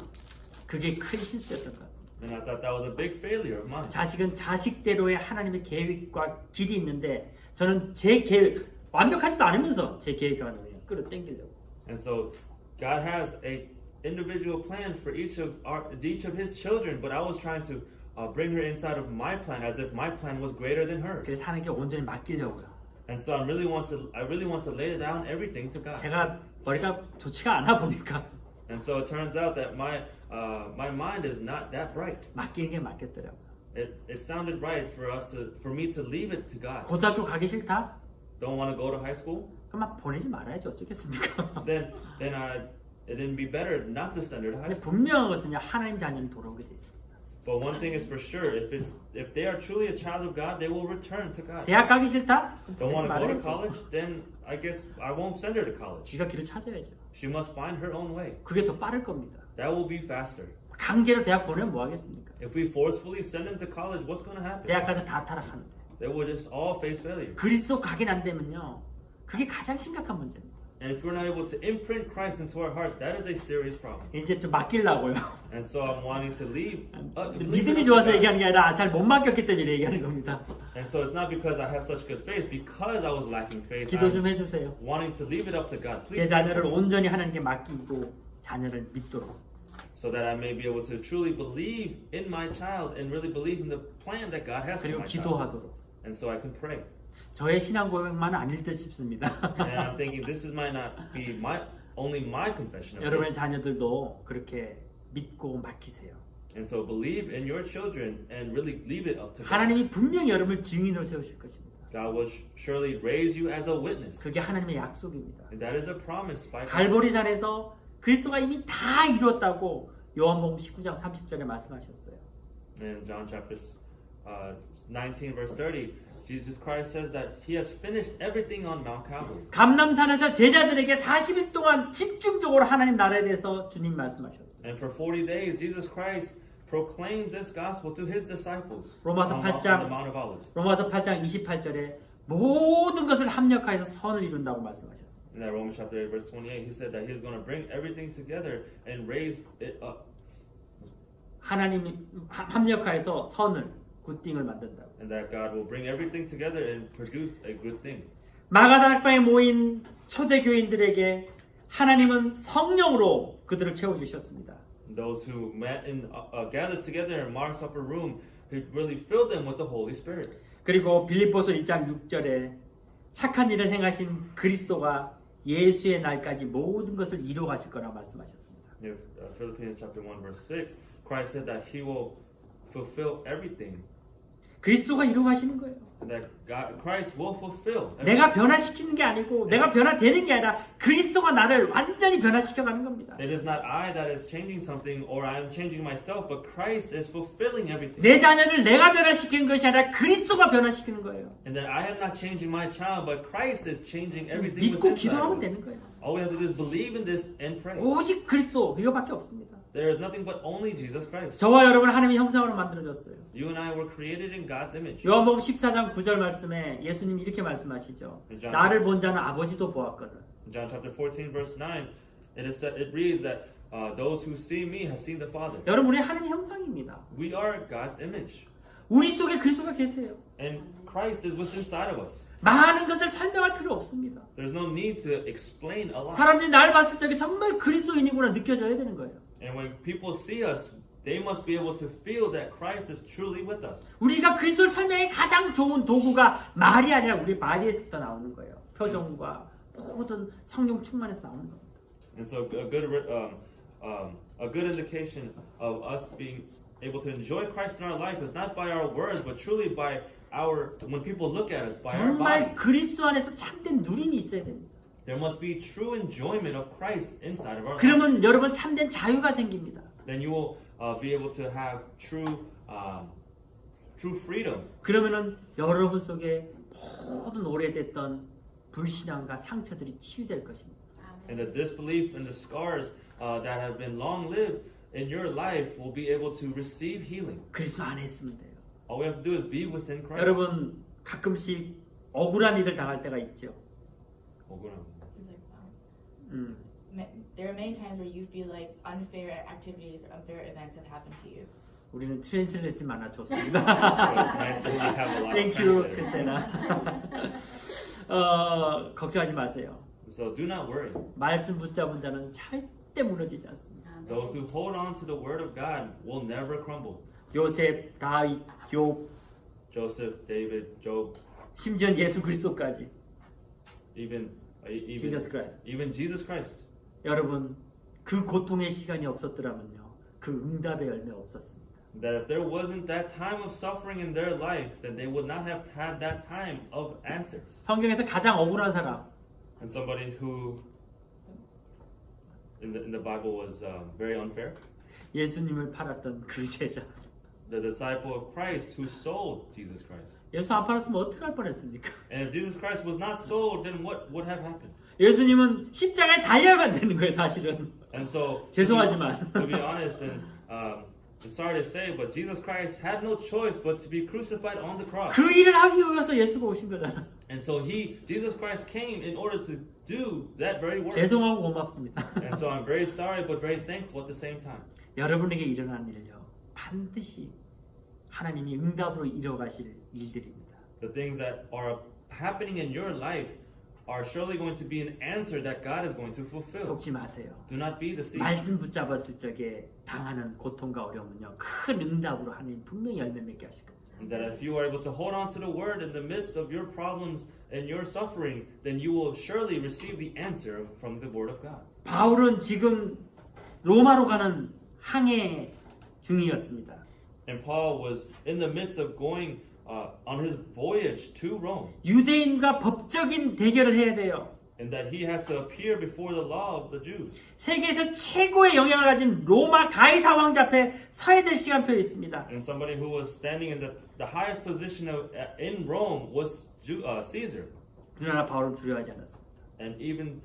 A: 그게 큰 실수였던 것 같습니다.
B: And I thought that was a big failure of mine.
A: 자식은 자식대로의 하나님의 계획과 길이 있는데 저는 제 계획 완벽하지도 않으면서 제 계획안을 그냥 끌어당기려고.
B: And so God has a individual plan for each of his children, but I was trying to bring her inside of my plan as if my plan was greater than hers.
A: 그래서 하나님께 온전히 맡기려고요.
B: And so I really want to lay down everything to God.
A: 제가 머리가 좋지가 않아 보니까
B: And so it turns out that my mind is not that bright.
A: 맡기는 게 맞겠더라고요.
B: It sounded right for me to leave it to God.
A: 고등학교 가기 싫다?
B: Don't want to go to high school?
A: 그럼 보내지 말아야지 어쩌겠습니까?
B: Then it'd be better not to send her to high
A: 근데
B: school.
A: 분명한 것은요 하나님 자녀는 돌아오게 돼 있습니다.
B: But one thing is for sure, if they are truly a child of God, they will return to God.
A: 대학 가기 싫다?
B: Don't want to go to
A: 말아야죠.
B: college? Then I guess I won't send her to college.
A: 지가 길을 찾아야죠.
B: She must find her own way.
A: 그게 더 빠를 겁니다.
B: That will be faster.
A: 강제로 대학 보내면 뭐 하겠습니까?
B: If we forcefully send them to college, what's going to happen?
A: 대학 가서 다 타락하는데.
B: They will just all face failure.
A: 그리스도 각인 안 되면요. 그게 가장 심각한 문제입니다.
B: And if we're not able to imprint Christ into our hearts, that is a serious problem.
A: 이제 좀 맡기려고요.
B: And so I'm wanting to leave.
A: 믿음이 좋아서 얘기하는 게 아니라 잘 못 맡겼기 때문에 얘기하는 겁니다.
B: And so it's not because I have such good faith, because I was lacking faith.
A: 기도 좀
B: I'm
A: 해주세요.
B: wanting to leave it up to God.
A: 제
B: Please,
A: 자녀를 온전히 하나님께 맡기고 자녀를 믿도록.
B: so that I may be able to truly believe in my child and really believe in the plan that God has for
A: 그리고
B: my child.
A: 기도하도록.
B: And so I can pray.
A: 저의 신앙 고백만은 아닐 듯 싶습니다.
B: And I'm thinking this might not be only my confession of
A: 여러분의
B: faith.
A: 자녀들도 그렇게 믿고 맡기세요.
B: And so believe in your children and really leave it up to God.
A: 하나님이 분명히 여러분을 증인으로 세우실 것입니다.
B: God will surely raise you as a witness.
A: 그게 하나님의 약속입니다.
B: And that is a promise by God.
A: 갈보리산에서 그리스도가 이미 다 이루었다고 요한복음 19장 30절에 말씀하셨어요.
B: In John chapter 19 verse 30, Jesus Christ says that He has finished everything on Mount Calvary.
A: 감람산에서 제자들에게 40일 동안 집중적으로 하나님 나라에 대해서 주님 말씀하셨어요.
B: And for 40 days, Jesus Christ proclaims this gospel to His disciples
A: 로마서
B: on
A: 8장
B: the Mount of Olives.
A: 로마서 8장 28절에 모든 것을 합력하여서 선을 이룬다고 말씀하셨어요.
B: In that Romans chapter 8 verse 28, He said that He's going to bring everything together and raise it up.
A: 하나님이 합력하여서 선을 굿띵을 만든다고.
B: And that God will bring everything together and produce a good thing.
A: 마가다락방에 모인 초대교인들에게 하나님은 성령으로 그들을 채워주셨습니다.
B: Those who met and gathered together in Mark's upper room, He really filled them with the Holy Spirit.
A: 그리고 빌립보서 1장 6절에 착한 일을 행하신 그리스도가 예수의 날까지 모든 것을 이루어 가실 거라고 말씀하셨습니다.
B: In Philippians chapter 1 verse 6, Christ said that He will fulfill everything.
A: 그리스도가 이루어 가시는 거예요.
B: That Christ will fulfill everything.
A: 내가 변화시키는 게 아니고 내가 변화되는 게 아니라 그리스도가 나를 완전히 변화시켜가는 겁니다.
B: It is not I that is changing something or I am changing myself, but Christ is fulfilling everything.
A: 내 자녀를 내가 변화시키는 것이 아니라 그리스도가 변화시키는 거예요.
B: And that I am not changing my child, but Christ is changing everything
A: 믿고
B: within
A: 기도하면
B: us.
A: 되는 거예요.
B: All we have to do is believe in this and pray.
A: 오직 그리스도 이거밖에 없습니다.
B: There is nothing but only Jesus Christ.
A: 저와 여러분 하나님의 형상으로 만들어졌어요.
B: You and I were created in God's image.
A: 요한복음 14장 9절 말씀에 예수님이 이렇게 말씀하시죠. 나를 본 자는 아버지도 보았거든.
B: In John chapter 14 verse 9, it reads that those who see me have seen the Father.
A: 여러분 우리 하나님의 형상입니다.
B: We are God's image.
A: 우리 속에 그리스도가 계세요.
B: And Christ is within inside of us.
A: 많은 것을 설명할 필요 없습니다.
B: There's no need to explain a lot.
A: 사람들이 날 봤을 적에 정말 그리스도인이구나 느껴져야 되는 거예요.
B: And when people see us, they must be able to feel that Christ is truly with us.
A: 우리가 그리스도를 설명의 가장 좋은 도구가 말이 아니라 우리 마디에서부터 나오는 거예요. 표정과 모든 성령 충만에서 나오는 겁니다.
B: And so a good indication of us being able to enjoy Christ in our life is not by our words, but truly by when people look at us by our
A: 정말
B: body.
A: 그리스도 안에서 참된 누림이 있어야 됩니다.
B: There must be true enjoyment of Christ inside of our life.
A: 그러면 여러분 참된 자유가 생깁니다.
B: Then you will be able to have true freedom.
A: 그러면은 여러분 속에 모든 오래됐던 불신앙과 상처들이 치유될 것입니다.
B: And the disbelief and the scars that have been long-lived in your life will be able to receive healing.
A: 그리스도 안에 있으면 돼요.
B: All we have to do is be within Christ.
A: 여러분 가끔씩 억울한 일을 당할 때가 있죠.
B: 억울함.
C: It's like,
A: 음.
C: there are many times where you feel like unfair activities or unfair events have happened to you.
A: 우리는 트랜슬레이션 많아
B: So
A: 좋습니다.
B: it's nice that we have a lot of
A: Thank you,
B: translators.
A: 크리스티나. 걱정하지 마세요.
B: So do not worry.
A: 말씀 붙잡은 자는 절대 무너지지 않습니다.
B: Those who hold on to the word of God will never crumble.
A: 요셉, 다윗, 욥,
B: Joseph, David, Job,
A: 심지어 예수 그리스도까지.
B: even
A: Jesus Christ.
B: even Jesus Christ.
A: 여러분 그 고통의 시간이 없었더라면요, 그 응답의 열매 없었습니다.
B: That if there wasn't that time of suffering in their life, then they would not have had that time of answers.
A: 성경에서 가장 억울한 사람,
B: And somebody who in the Bible was very unfair.
A: 예수님을 팔았던 그 제자.
B: The disciple of Christ who sold Jesus Christ.
A: 예수 안 팔았으면 어떻게 할 뻔했습니까?
B: And if Jesus Christ was not sold, then what would have happened?
A: 예수님은 십자가에 달려야만 되는 거예요, 사실은.
B: And so,
A: 죄송하지만.
B: to be honest, and I'm sorry to say, but Jesus Christ had no choice but to be crucified on the cross.
A: 그 일을 하기 위해서 예수가 오신 거잖아.
B: And so Jesus Christ came in order to do that very work.
A: 죄송하고 고맙습니다.
B: And so I'm very sorry, but very thankful at the same time.
A: 여러분에게 일어난 일요, 반드시 하나님이 응답으로 이뤄가실 일들입니다.
B: The things that are happening in your life are surely going to be an answer that God is going to fulfill.
A: 속지 마세요.
B: Do not be deceived.
A: 말씀 붙잡았을 적에 당하는 고통과 어려움은요, 큰 응답으로 하나님 분명히 열매 맺게 하실 겁니다.
B: And that if you are able to hold on to the word in the midst of your problems and your suffering, then you will surely receive the answer from the word of God.
A: 바울은 지금 로마로 가는 항해 중이었습니다.
B: And Paul was in the midst of going on his voyage to Rome,
A: 유대인과 법적인 대결을 해야 돼요.
B: and that he has to appear before the law of the Jews.
A: 세계에서 최고의 영향을 가진 로마 가이사 왕자 앞에 서야 될 시간표에 있습니다.
B: And somebody who was standing in the highest position in Rome was Caesar.
A: 그러나 바울은 두려워하지 않았습니다.
B: And even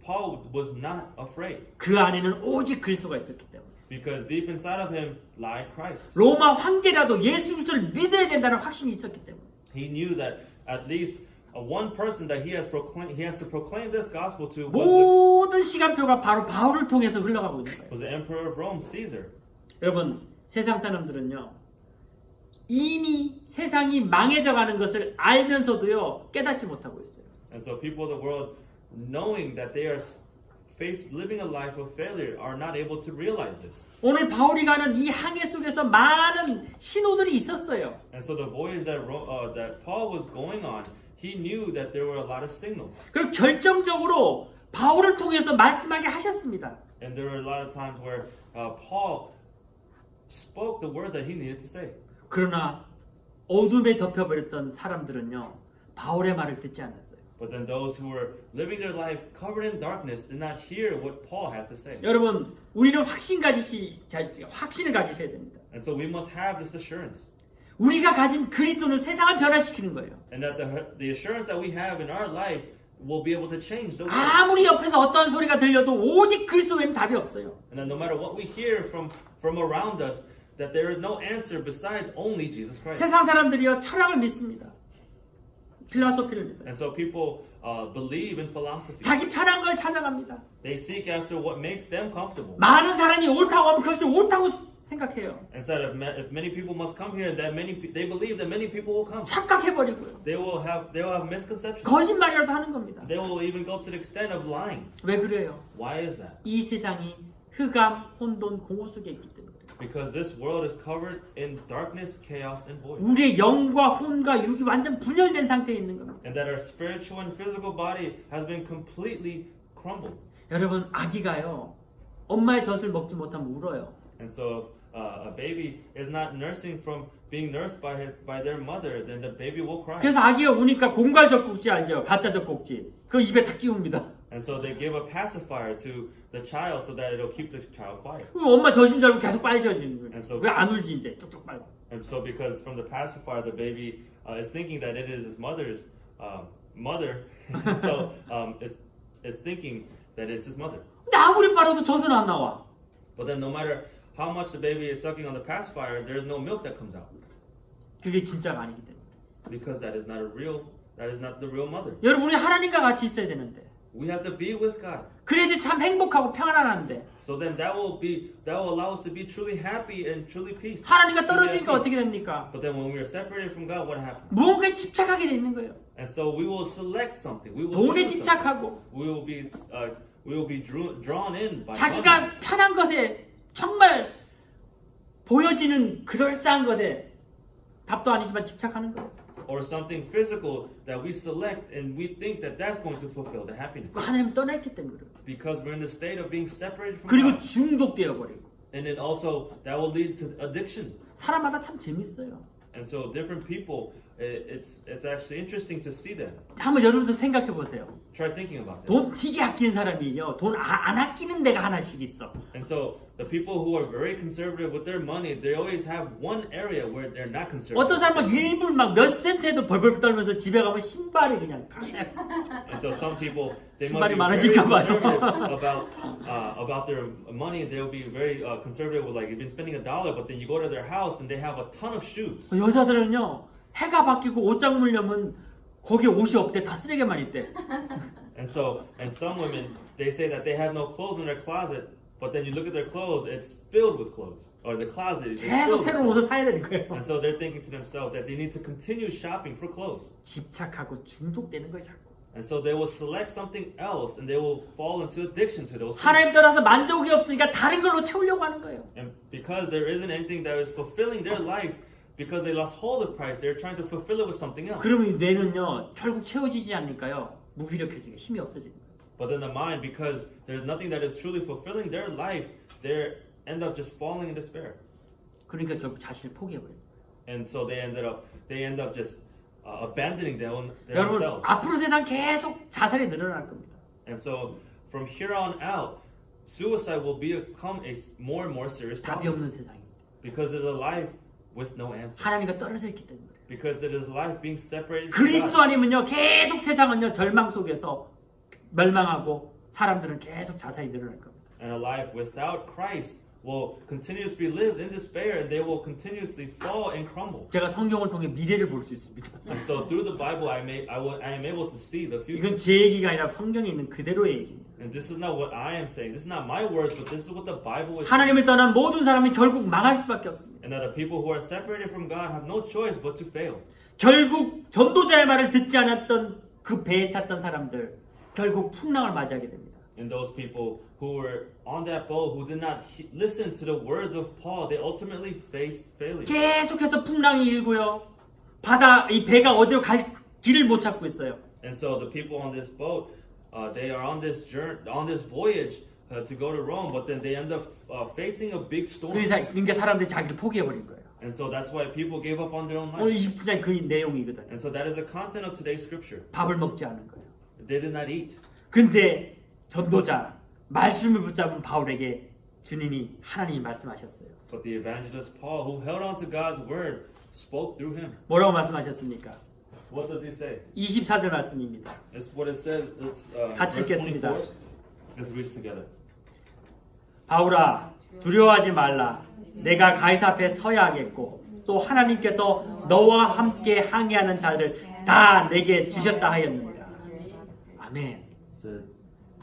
B: Paul was not afraid,
A: 그 안에는 오직 그리스도가 있었기 때문에.
B: because deep inside of him lied Christ.
A: 로마 황제라도 예수 그리스도를 믿어야 된다는 확신이 있었기 때문에.
B: He knew that at least one person that he has to proclaim this gospel to
A: 모든 시간표가 바로 바울을 통해서 흘러가고 있는 거예요.
B: was the emperor of Rome, Caesar.
A: 여러분, 세상 사람들은요, 이미 세상이 망해져 가는 것을 알면서도요, 깨닫지 못하고 있어요.
B: And so people of the world, knowing that they are living a life of failure, are not able to realize this.
A: 오늘 바울이 가는 이 항해 속에서 많은 신호들이 있었어요.
B: And so the voyage that Paul was going on, he knew that there were a lot of signals.
A: 그리고 결정적으로 바울을 통해서 말씀하게 하셨습니다.
B: And there were a lot of times where Paul spoke the words that he needed to say.
A: 그러나 어둠에 덮여버렸던 사람들은요, 바울의 말을 듣지 않았어요.
B: But then those who were living their life covered in darkness did not hear what Paul had to say.
A: 여러분, 우리는 확신을 가지셔야 됩니다.
B: And so we must have this assurance.
A: 우리가 가진 그리스도는 세상을 변화시키는 거예요.
B: And that the assurance that we have in our life will be able to change the world.
A: 아무리 옆에서 어떤 소리가 들려도 오직 그리스도 외에는 답이 없어요.
B: And that no matter what we hear from around us, that there is no answer besides only Jesus Christ.
A: 세상 사람들이요, 철학을 믿습니다. 필라소피를 믿어요.
B: And so people believe in philosophy.
A: 자기 편한 걸 찾아갑니다.
B: They seek after what makes them comfortable.
A: 많은 사람이 옳다고 하면 그것이 옳다고 생각해요.
B: Instead of if many people must come here, that they believe that many people will come.
A: 착각해버리고요.
B: They will have misconceptions.
A: 거짓말이라도 하는 겁니다.
B: They will even go to the extent of lying.
A: 왜 그래요?
B: Why is that?
A: 이 세상이 흑암, 혼돈, 공허 속에 있기 때문에.
B: Because this world is covered in darkness, chaos, and void.
A: 우리의 영과 혼과 육이 완전 분열된 상태에 있는 겁니다.
B: And that our spiritual and physical body has been completely crumbled.
A: 여러분, 아기가요, 엄마의 젖을 먹지 못하면 울어요.
B: And so a baby is not nursing from being nursed by their mother, then the baby will cry.
A: 그래서 아기가 우니까 공갈 젖꼭지 알죠? 가짜 젖꼭지. 그 입에 다 끼웁니다.
B: And so they give a pacifier to the child so that it'll keep the child quiet.
A: 엄마 젖인 줄 알고 계속 빨져지는 거예요.
B: And so-
A: 왜 안 울지 이제 쭉쭉 빨고.
B: And so because from the pacifier, the baby is thinking that it is his mother's mother, so it's thinking that it's his mother.
A: 근데 아무리 빨아도 젖은 안 나와.
B: But then no matter how much the baby is sucking on the pacifier, there's no milk that comes out
A: 그게 진짜가 아니기 때문에.
B: because that is not the real mother.
A: 여러분 우리 하나님과 같이 있어야 되는데.
B: We have to be with God.
A: 그래야지 참 행복하고 평안한데.
B: So then that will allow us to be truly happy and truly peace.
A: 하나님과
B: Truly at
A: 떨어지니까
B: peace.
A: 어떻게 됩니까?
B: But then when we are separated from God, what happens?
A: 무언가에 집착하게 돼 있는 거예요.
B: And so we will select something. We will
A: 돈에
B: choose something.
A: 집착하고
B: We will be drawn in by money.
A: 자기가 편한 것에 정말 보여지는 그럴싸한 것에 답도 아니지만 집착하는 거예요.
B: Or something physical that we select and we think that that's going to fulfill the happiness.
A: 하나님을 떠났기 때문에 그래요.
B: Because we're in the state of being separated from
A: 그리고
B: God.
A: 중독되어 버리고.
B: And then also that will lead to addiction.
A: 사람마다 참 재밌어요.
B: And so different people, it's actually interesting to see that.
A: 한번 여러분도 생각해 보세요.
B: Try thinking about this.
A: 돈 되게 아끼는 사람이죠. 돈 안 아끼는 데가 하나씩 있어.
B: And so the people who are very conservative with their money, they always have one area where they're not conservative.
A: 어떤 사람 막 일불 막 몇 센트에도 벌벌 떨면서 집에 가면 신발이 그냥 가득.
B: And so some people, they
A: 신발이
B: might be very
A: 많으실까 봐요.
B: conservative about their money. They'll be very conservative with like you've been spending $1, but then you go to their house and they have a ton of shoes.
A: 여자들은요 해가 바뀌고 옷장 물려면 거기에 옷이 없대. 다 쓰레기만 있대.
B: And some women, they say that they have no clothes in their closet, but then you look at their clothes, it's filled with clothes, or the closet is
A: 계속
B: filled with
A: 새로운
B: clothes.
A: 옷을 사야 되는 거예요.
B: And so they're thinking to themselves that they need to continue shopping for clothes.
A: 집착하고 중독되는 거예요 자꾸.
B: And so they will select something else and they will fall into addiction to those
A: 하나님
B: things.
A: 떠나서 만족이 없으니까 다른 걸로 채우려고 하는 거예요.
B: And because there isn't anything that is fulfilling their life, because they lost hold of Christ, they're trying to fulfill it with something else.
A: 그러면 이 뇌는요 결국 채워지지 않으니까요 무기력해지고 힘이 없어지는 거예요.
B: But then the mind, because there's nothing that is truly fulfilling their life, they end up just falling in despair.
A: 그러니까 결국 자신을 포기해버려요.
B: And so they end up just abandoning their own
A: 여러분
B: selves.
A: 앞으로 세상 계속 자살이 늘어날 겁니다.
B: And so from here on out, suicide will become a more and more serious
A: 답이
B: problem
A: 없는 세상입니다.
B: because it is a life with no answer.
A: 하나님과 떨어져 있기 때문에 그래요.
B: Because it is life being separated from
A: 그리스도
B: God.
A: 아니면요 계속 세상은요 절망 속에서 멸망하고 사람들은 계속 자살이 늘어날 겁니다.
B: And a life without Christ will continuously be lived in despair, and they will continuously fall and crumble.
A: 제가 성경을 통해 미래를 볼 수 있습니다.
B: And so through the Bible, I am able to see the future.
A: 이건 제 얘기가 아니라 성경에 있는 그대로의 얘기입니다.
B: And this is not what I am saying. This is not my words, but this is what the Bible is saying.
A: 하나님을 떠난 모든 사람이 결국 망할 수밖에 없습니다.
B: And that the people who are separated from God have no choice but to fail.
A: 결국 전도자의 말을 듣지 않았던 그 배에 탔던 사람들 결국 풍랑을 맞이하게 됩니다.
B: And those people who were on that boat who did not listen to the words of Paul, they ultimately faced failure.
A: 계속해서 풍랑이 일고요. 이 배가 어디로 갈 길을 못 찾고 있어요.
B: And so the people on this boat, they are on this journey, on this voyage to go to Rome, but then they end up facing a big storm.
A: 그러니까 사람들이 자기를 포기해버린 거예요.
B: And so that's why people gave up on their own
A: 오늘
B: life.
A: 27장 그 내용이거든요.
B: And so that is the content of today's scripture.
A: 밥을 먹지 않은 거예요.
B: They did not eat.
A: 근데 전도자 말씀을 붙잡은 바울에게 주님이 하나님이 말씀하셨어요.
B: But the evangelist Paul, who held on to God's word, spoke through him.
A: 뭐라고 말씀하셨습니까?
B: What does he say?
A: 24절 말씀입니다.
B: It's what it says. It's
A: 같이
B: verse
A: 읽겠습니다.
B: 24. Let's read it together.
A: 바울아 두려워하지 말라. 내가 가이사 앞에 서야 하겠고 또 하나님께서 너와 함께 항해하는 자를 다 내게 주셨다 하였느니라. 아멘.
B: Said,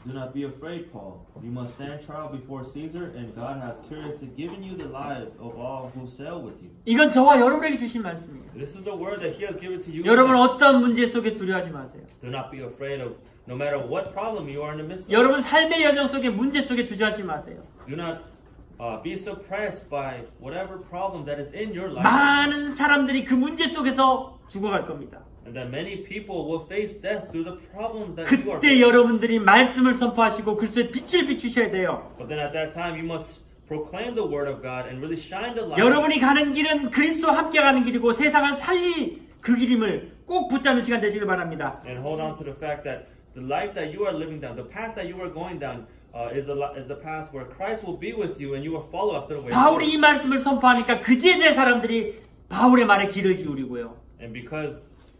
B: do not be afraid, Paul. You must stand trial before Caesar, and God has curiously given you the lives of all who sail with you.
A: 이건 저와 여러분에게 주신 말씀이에요.
B: This is a word that He has given to you.
A: 여러분 어떤 문제 속에 두려워하지 마세요.
B: Do not be afraid of no matter what problem you are in the midst of.
A: 여러분 삶의 여정 속에 문제 속에 주저하지 마세요.
B: Do not be suppressed by whatever problem that is in your life.
A: 많은 사람들이 그 문제 속에서 죽어갈 겁니다.
B: And that many people will face death through the problems that you are
A: 그때
B: facing.
A: 여러분들이 말씀을 선포하시고 그리스도의 빛을 비추셔야 돼요.
B: But then at that time you must proclaim the word of God and really shine the light.
A: 여러분이 가는 길은 그리스도와 함께 가는 길이고 세상을 살릴 그 길임을 꼭 붙잡는 시간 되시길 바랍니다.
B: And hold on to the fact that the life that you are living down, the path that you are going down, is a path where Christ will be with you and you will follow after the way.
A: 바울이 이 말씀을 선포하니까 그 지역의 사람들이 바울의 말에 귀를 기울이고요.
B: And because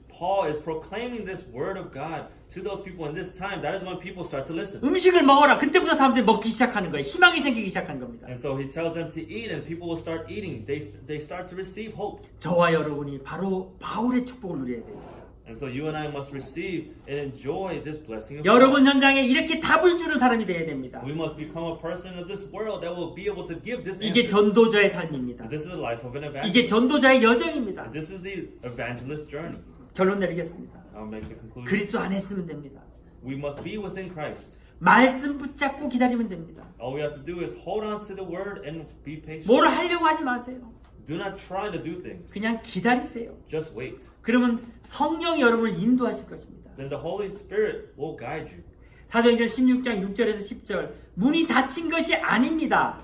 B: Paul is proclaiming this word of God to those people in this time, that is when people start to listen.
A: 음식을 먹어라. 그때부터 사람들이 먹기 시작하는 거예요. 희망이 생기기 시작한 겁니다.
B: And so he tells them to eat, and people will start eating. They start to receive hope.
A: 저와 여러분이 바로 바울의 축복을 누려야 돼요.
B: And so you and I must receive and enjoy this blessing of
A: 여러분
B: God.
A: 현장에 이렇게 답을 주는 사람이 되어야 됩니다.
B: We must become a person of this world that will be able to give this
A: 이게
B: answer.
A: 전도자의 삶입니다.
B: This is the life of an
A: 이게
B: evangelist.
A: 전도자의 여정입니다.
B: This is the evangelist journey.
A: 결론 내리겠습니다.
B: I'll make the conclusion.
A: 그리스도 안에 있으면 됩니다.
B: We must be within Christ.
A: 말씀 붙잡고 기다리면 됩니다.
B: All we have to do is hold on to the word and be patient.
A: 뭐를 하려고 하지 마세요.
B: Do not try to do things.
A: 그냥 기다리세요.
B: Just wait.
A: 그러면 성령이 여러분을 인도하실 것입니다.
B: Then the Holy Spirit will guide you.
A: 사도행전 16장 6절에서 10절 문이 닫힌 것이 아닙니다.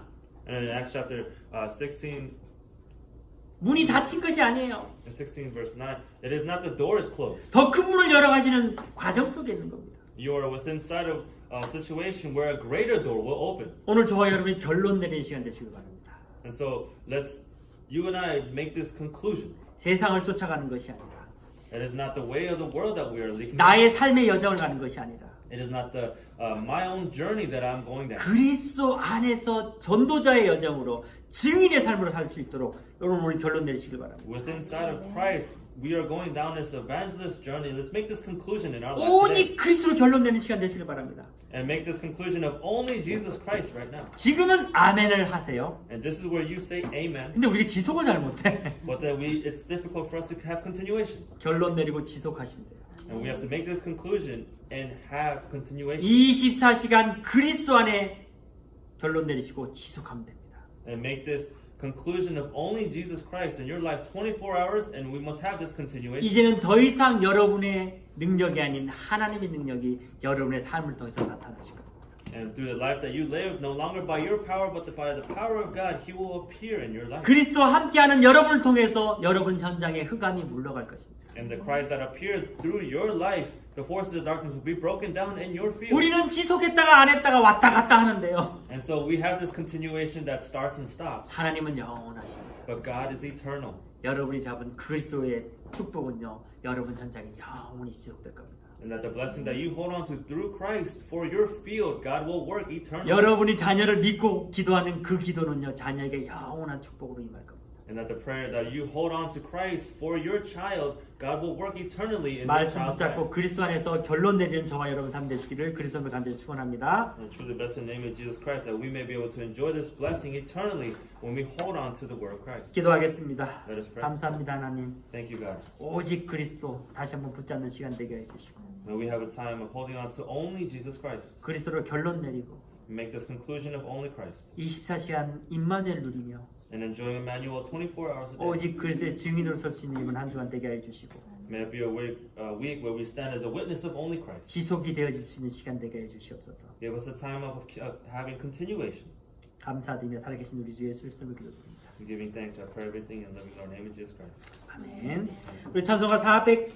B: And in Acts chapter 16,
A: 문이 닫힌 것이 아니에요.
B: 16 verse 9, it is not the door is closed.
A: 더 큰 문을 열어가시는 과정 속에 있는 겁니다.
B: You are within sight of a situation where a greater door will open.
A: 오늘 저와 여러분이 결론 내리는 시간 되시길 바랍니다.
B: And so you and I make this conclusion.
A: 세상을 쫓아가는 것이 아니라
B: It is not the way of the world that we are leading.
A: 나의 삶의 여정을 가는 것이 아니라
B: It is not the my own journey that I'm going down.
A: 그리스도 안에서 전도자의 여정으로 증인의 삶으로 살 수 있도록 여러분 오늘 결론 내리시길 바랍니다.
B: Within sight of Christ, we are going down this evangelist journey. Let's make this conclusion in our life today.
A: 오직 그리스도로 결론 내리는 시간 되시길 바랍니다.
B: And make this conclusion of only Jesus Christ right now.
A: 지금은 아멘을 하세요.
B: And this is where you say amen.
A: 근데 우리가 지속을 잘 못해.
B: But then it's difficult for us to have continuation.
A: 결론 내리고 지속하시면 돼요.
B: And we have to make this conclusion and have continuation.
A: 24시간 그리스도 안에 결론 내리시고 지속하면 됩니다.
B: And make this conclusion of only Jesus Christ in your life 24 hours, and we must have this continuation.
A: 이제는 더 이상 여러분의 능력이 아닌 하나님의 능력이 여러분의 삶을 통해서 나타나실 겁니다.
B: And through the life that you live, no longer by your power, but by the power of God, He will appear in your life.
A: 그리스도와 함께하는 여러분을 통해서 여러분 현장에 흑암이 물러갈 것입니다.
B: And the Christ that appears through your life, the forces of darkness will be broken down in your field.
A: 우리는 지속했다가 안 했다가 왔다 갔다 하는데요.
B: And so we have this continuation that starts and stops.
A: 하나님은 영원하십니다.
B: But God is eternal.
A: 여러분이 잡은 그리스도의 축복은요, 여러분 현장에 영원히 지속될 겁니다.
B: And that the blessing that you hold on to through Christ for your field, God will work eternally.
A: 여러분이 자녀를 믿고 기도하는 그 기도는요, 자녀에게 영원한 축복으로 임할 겁니다.
B: And that the prayer that you hold on to Christ for your child, God will work eternally in your
A: 말씀
B: child's
A: 붙잡고
B: life.
A: 그리스도 안에서 결론 내리는 저와 여러분 삶 되시기를 그리스도를 간절히 축원합니다.
B: And truly bless the name of Jesus Christ that we may be able to enjoy this blessing eternally when we hold on to the word of Christ.
A: 기도하겠습니다.
B: Let us pray.
A: 감사합니다 하나님.
B: Thank you, God.
A: 오직 그리스도 다시 한번 붙잡는 시간 되게 해주시고
B: May we have a time of holding on to only Jesus Christ.
A: 그리스도로 결론 내리고
B: Make this conclusion of only Christ.
A: 24시간 임마누엘 누리며
B: And enjoying Emmanuel 24 hours a day.
A: 오직 그리스도의 증인으로 설 수 있는 이번 한 주간 되게 해주시고
B: May it be a week where we stand as a witness of only Christ.
A: 지속이 되어질 수 있는 시간 되게 해주시옵소서.
B: Give us a time of having continuation.
A: 감사드리며 살아계신 우리 주 예수 그리스도를 기도드립니다.
B: Giving thanks, I pray everything and living in our name of Jesus Christ.
A: 아멘. 우리 찬송가 400